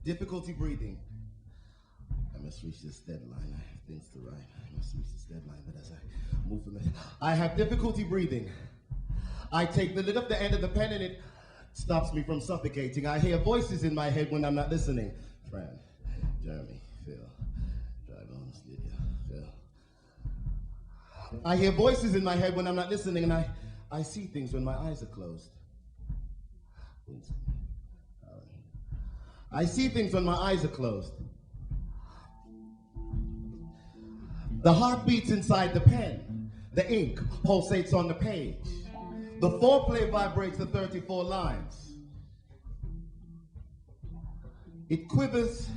Difficulty breathing. I must reach this deadline. I have things to write. I must reach this deadline, but as I move from it, I have difficulty breathing. I take the lid off the end of the pen and it stops me from suffocating. I hear voices in my head when I'm not listening. Fran, Jeremy, Phil, drive on, Lydia, Phil. I hear voices in my head when I'm not listening, and I see things when my eyes are closed. I see things when my eyes are closed. The heart beats inside the pen. The ink pulsates on the page. The foreplay vibrates the 34 lines. It quivers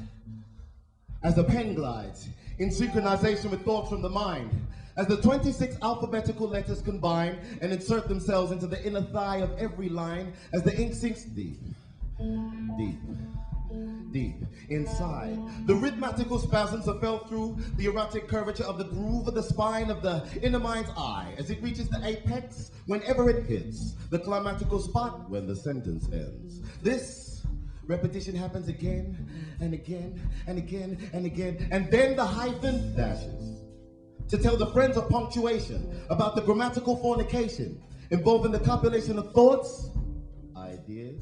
as the pen glides in synchronization with thoughts from the mind, as the 26 alphabetical letters combine and insert themselves into the inner thigh of every line, as the ink sinks deep, deep, deep inside. The rhythmical spasms are felt through the erratic curvature of the groove of the spine of the inner mind's eye, as it reaches the apex whenever it hits the climactical spot when the sentence ends. This repetition happens again and again and again and again, and then the hyphen dashes to tell the friends of punctuation about the grammatical fornication involving the compilation of thoughts, ideas,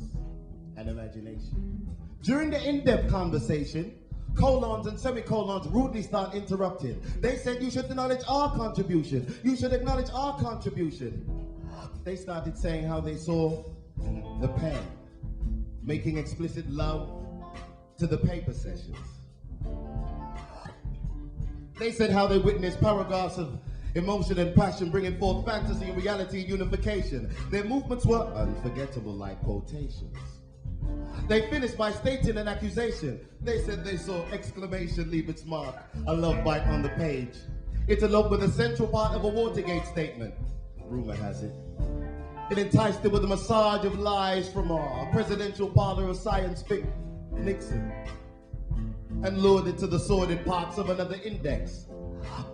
and imagination. During the in-depth conversation, colons and semicolons rudely start interrupting. They said, you should acknowledge our contribution. You should acknowledge our contribution. They started saying how they saw the pen making explicit love to the paper sessions. They said how they witnessed paragraphs of emotion and passion bringing forth fantasy and reality and unification. Their movements were unforgettable like quotations. They finished by stating an accusation. They said they saw exclamation leave its mark, a love bite on the page. It eloped with a central part of a Watergate statement. Rumor has it. It enticed it with a massage of lies from a presidential parlor of science fic Nixon, and lured it to the sordid parts of another index.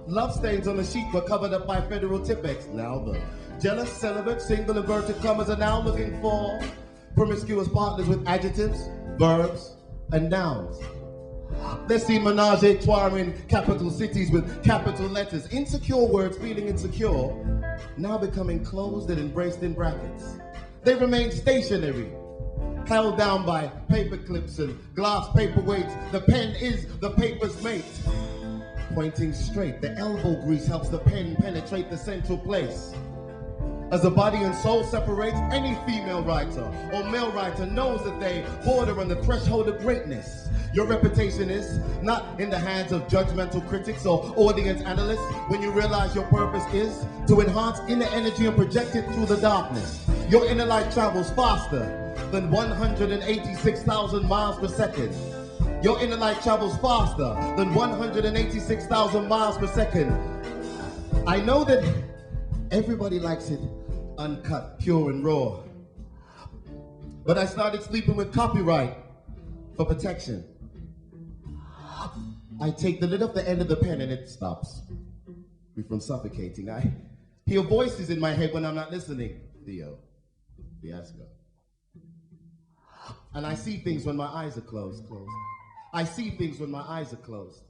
Love stains on the sheet were covered up by federal Tipex. Now the jealous, celibate, single, inverted commas are now looking for promiscuous partners with adjectives, verbs, and nouns. Let's see menage a trois in capital cities with capital letters. Insecure words feeling insecure, now becoming closed and embraced in brackets. They remain stationary, held down by paper clips and glass paperweights. The pen is the paper's mate. Pointing straight, the elbow grease helps the pen penetrate the central place. As the body and soul separates, any female writer or male writer knows that they border on the threshold of greatness. Your reputation is not in the hands of judgmental critics or audience analysts when you realize your purpose is to enhance inner energy and project it through the darkness. Your inner light travels faster than 186,000 miles per second. Your inner light travels faster than 186,000 miles per second. I know that everybody likes it uncut, pure, and raw. But I started sleeping with copyright for protection. I take the lid off the end of the pen and it stops me from suffocating. I hear voices in my head when I'm not listening. Fiasco. And I see things when my eyes are closed. I see things when my eyes are closed.